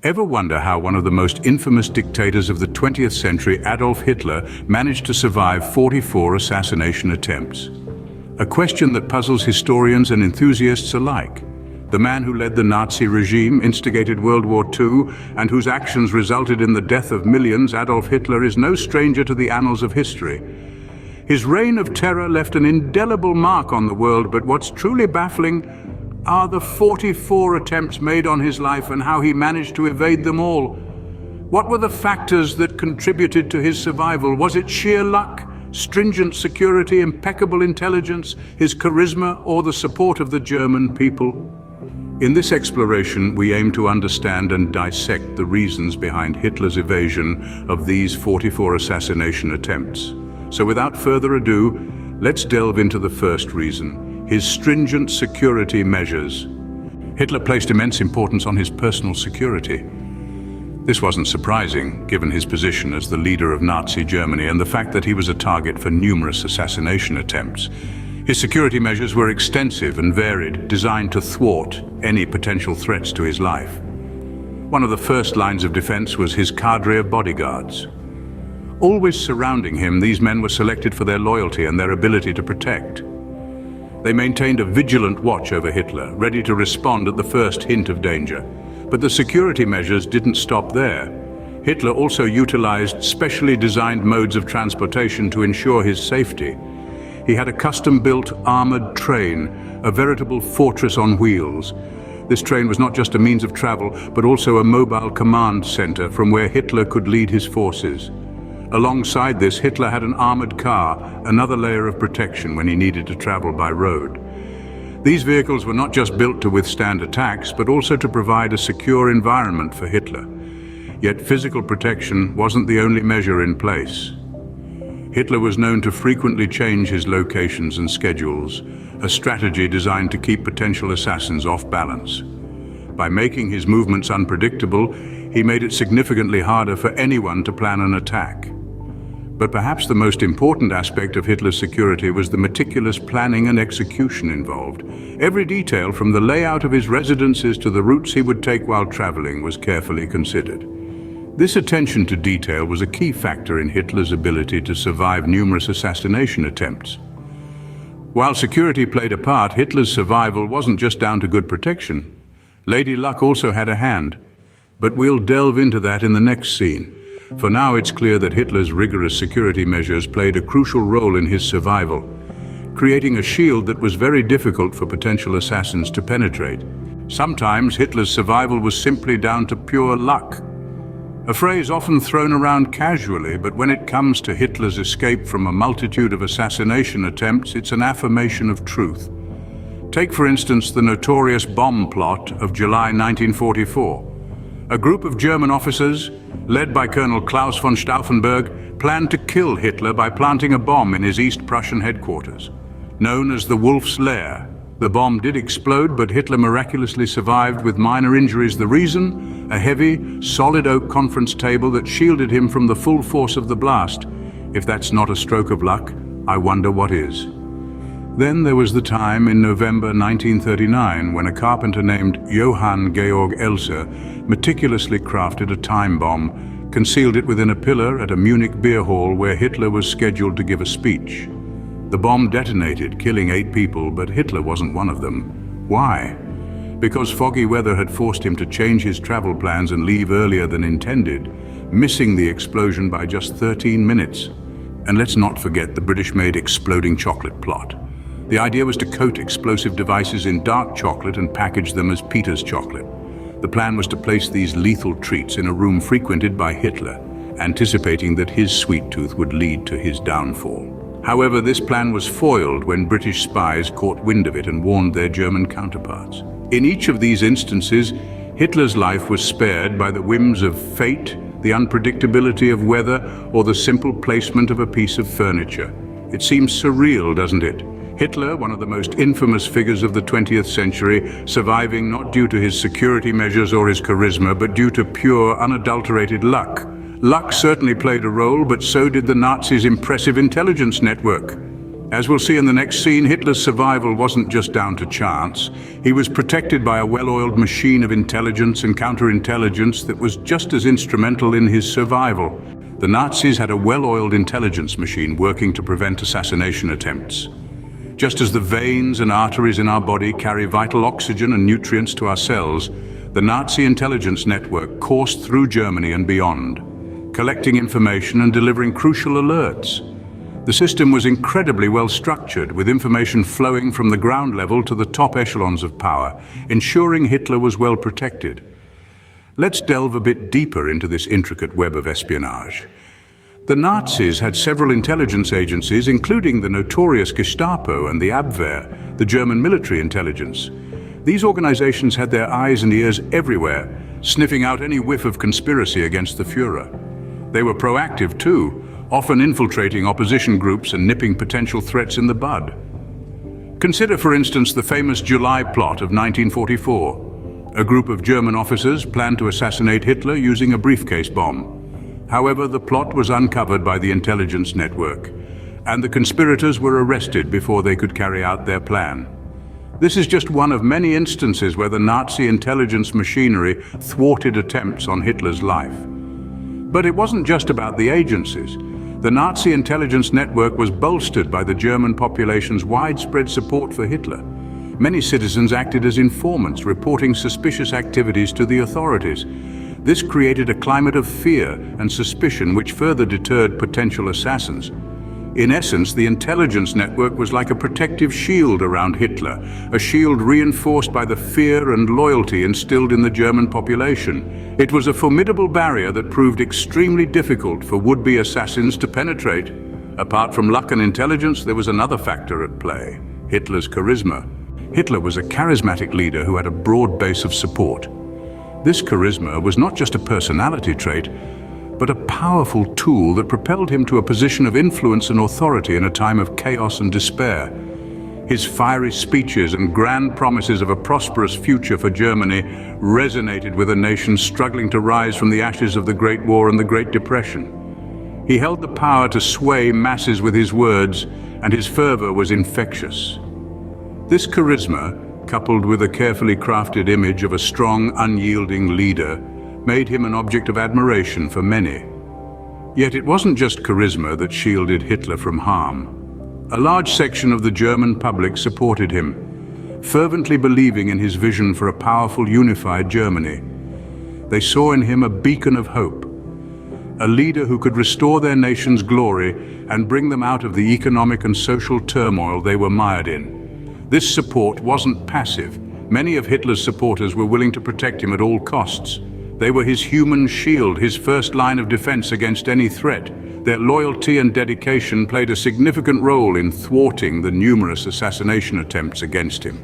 Ever wonder how one of the most infamous dictators of the 20th century, Adolf Hitler, managed to survive 44 assassination attempts? A question that puzzles historians and enthusiasts alike. The man who led the Nazi regime, instigated World War II, and whose actions resulted in the death of millions, Adolf Hitler, is no stranger to the annals of history. His reign of terror left an indelible mark on the world, but what's truly baffling are the 44 attempts made on his life and how he managed to evade them all. What were the factors that contributed to his survival? Was it sheer luck, stringent security, impeccable intelligence, his charisma, or the support of the German people? In this exploration, we aim to understand and dissect the reasons behind Hitler's evasion of these 44 assassination attempts. So without further ado, let's delve into the first reason: his stringent security measures. Hitler placed immense importance on his personal security. This wasn't surprising, given his position as the leader of Nazi Germany and the fact that he was a target for numerous assassination attempts. His security measures were extensive and varied, designed to thwart any potential threats to his life. One of the first lines of defense was his cadre of bodyguards. Always surrounding him, these men were selected for their loyalty and their ability to protect. They maintained a vigilant watch over Hitler, ready to respond at the first hint of danger. But the security measures didn't stop there. Hitler also utilized specially designed modes of transportation to ensure his safety. He had a custom-built armored train, a veritable fortress on wheels. This train was not just a means of travel, but also a mobile command center from where Hitler could lead his forces. Alongside this, Hitler had an armored car, another layer of protection when he needed to travel by road. These vehicles were not just built to withstand attacks, but also to provide a secure environment for Hitler. Yet physical protection wasn't the only measure in place. Hitler was known to frequently change his locations and schedules, a strategy designed to keep potential assassins off balance. By making his movements unpredictable, he made it significantly harder for anyone to plan an attack. But perhaps the most important aspect of Hitler's security was the meticulous planning and execution involved. Every detail, from the layout of his residences to the routes he would take while traveling, was carefully considered. This attention to detail was a key factor in Hitler's ability to survive numerous assassination attempts. While security played a part, Hitler's survival wasn't just down to good protection. Lady Luck also had a hand. But we'll delve into that in the next scene. For now, it's clear that Hitler's rigorous security measures played a crucial role in his survival, creating a shield that was very difficult for potential assassins to penetrate. Sometimes Hitler's survival was simply down to pure luck. A phrase often thrown around casually, but when it comes to Hitler's escape from a multitude of assassination attempts, it's an affirmation of truth. Take, for instance, the notorious bomb plot of July 1944. A group of German officers, led by Colonel Klaus von Stauffenberg, planned to kill Hitler by planting a bomb in his East Prussian headquarters. Known as the Wolf's Lair, the bomb did explode, but Hitler miraculously survived with minor injuries. The reason? A heavy, solid oak conference table that shielded him from the full force of the blast. If that's not a stroke of luck, I wonder what is. Then there was the time in November 1939 when a carpenter named Johann Georg Elser meticulously crafted a time bomb, concealed it within a pillar at a Munich beer hall where Hitler was scheduled to give a speech. The bomb detonated, killing 8 people, but Hitler wasn't one of them. Why? Because foggy weather had forced him to change his travel plans and leave earlier than intended, missing the explosion by just 13 minutes. And let's not forget the British-made exploding chocolate plot. The idea was to coat explosive devices in dark chocolate and package them as Peter's chocolate. The plan was to place these lethal treats in a room frequented by Hitler, anticipating that his sweet tooth would lead to his downfall. However, this plan was foiled when British spies caught wind of it and warned their German counterparts. In each of these instances, Hitler's life was spared by the whims of fate, the unpredictability of weather, or the simple placement of a piece of furniture. It seems surreal, doesn't it? Hitler, one of the most infamous figures of the 20th century, surviving not due to his security measures or his charisma, but due to pure, unadulterated luck. Luck certainly played a role, but so did the Nazis' impressive intelligence network. As we'll see in the next scene, Hitler's survival wasn't just down to chance. He was protected by a well-oiled machine of intelligence and counterintelligence that was just as instrumental in his survival. The Nazis had a well-oiled intelligence machine working to prevent assassination attempts. Just as the veins and arteries in our body carry vital oxygen and nutrients to our cells, the Nazi intelligence network coursed through Germany and beyond, collecting information and delivering crucial alerts. The system was incredibly well structured, with information flowing from the ground level to the top echelons of power, ensuring Hitler was well protected. Let's delve a bit deeper into this intricate web of espionage. The Nazis had several intelligence agencies, including the notorious Gestapo and the Abwehr, the German military intelligence. These organizations had their eyes and ears everywhere, sniffing out any whiff of conspiracy against the Führer. They were proactive too, often infiltrating opposition groups and nipping potential threats in the bud. Consider, for instance, the famous July plot of 1944. A group of German officers planned to assassinate Hitler using a briefcase bomb. However, the plot was uncovered by the intelligence network, and the conspirators were arrested before they could carry out their plan. This is just one of many instances where the Nazi intelligence machinery thwarted attempts on Hitler's life. But it wasn't just about the agencies. The Nazi intelligence network was bolstered by the German population's widespread support for Hitler. Many citizens acted as informants, reporting suspicious activities to the authorities. This created a climate of fear and suspicion which further deterred potential assassins. In essence, the intelligence network was like a protective shield around Hitler, a shield reinforced by the fear and loyalty instilled in the German population. It was a formidable barrier that proved extremely difficult for would-be assassins to penetrate. Apart from luck and intelligence, there was another factor at play: Hitler's charisma. Hitler was a charismatic leader who had a broad base of support. This charisma was not just a personality trait, but a powerful tool that propelled him to a position of influence and authority in a time of chaos and despair. His fiery speeches and grand promises of a prosperous future for Germany resonated with a nation struggling to rise from the ashes of the Great War and the Great Depression. He held the power to sway masses with his words, and his fervor was infectious. This charisma, coupled with a carefully crafted image of a strong, unyielding leader, made him an object of admiration for many. Yet it wasn't just charisma that shielded Hitler from harm. A large section of the German public supported him, fervently believing in his vision for a powerful, unified Germany. They saw in him a beacon of hope, a leader who could restore their nation's glory and bring them out of the economic and social turmoil they were mired in. This support wasn't passive. Many of Hitler's supporters were willing to protect him at all costs. They were his human shield, his first line of defense against any threat. Their loyalty and dedication played a significant role in thwarting the numerous assassination attempts against him.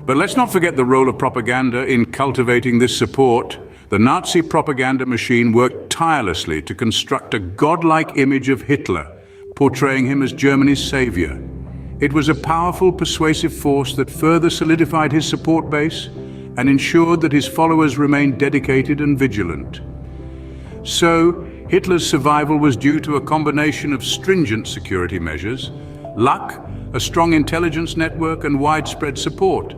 But let's not forget the role of propaganda in cultivating this support. The Nazi propaganda machine worked tirelessly to construct a godlike image of Hitler, portraying him as Germany's savior. It was a powerful, persuasive force that further solidified his support base and ensured that his followers remained dedicated and vigilant. So, Hitler's survival was due to a combination of stringent security measures, luck, a strong intelligence network, and widespread support.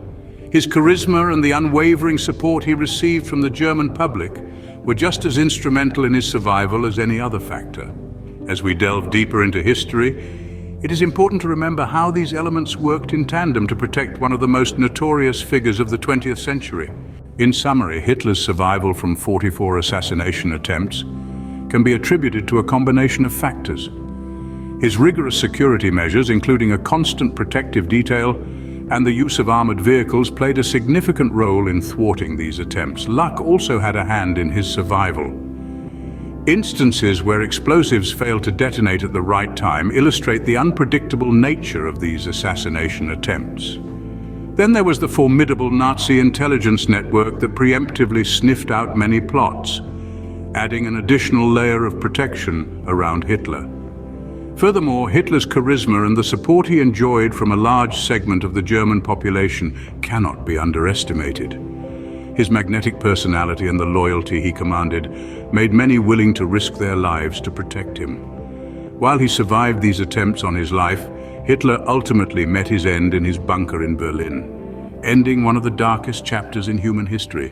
His charisma and the unwavering support he received from the German public were just as instrumental in his survival as any other factor. As we delve deeper into history, it is important to remember how these elements worked in tandem to protect one of the most notorious figures of the 20th century. In summary, Hitler's survival from 44 assassination attempts can be attributed to a combination of factors. His rigorous security measures, including a constant protective detail and the use of armored vehicles, played a significant role in thwarting these attempts. Luck also had a hand in his survival. Instances where explosives failed to detonate at the right time illustrate the unpredictable nature of these assassination attempts. Then there was the formidable Nazi intelligence network that preemptively sniffed out many plots, adding an additional layer of protection around Hitler. Furthermore, Hitler's charisma and the support he enjoyed from a large segment of the German population cannot be underestimated. His magnetic personality and the loyalty he commanded made many willing to risk their lives to protect him. While he survived these attempts on his life, Hitler ultimately met his end in his bunker in Berlin, ending one of the darkest chapters in human history.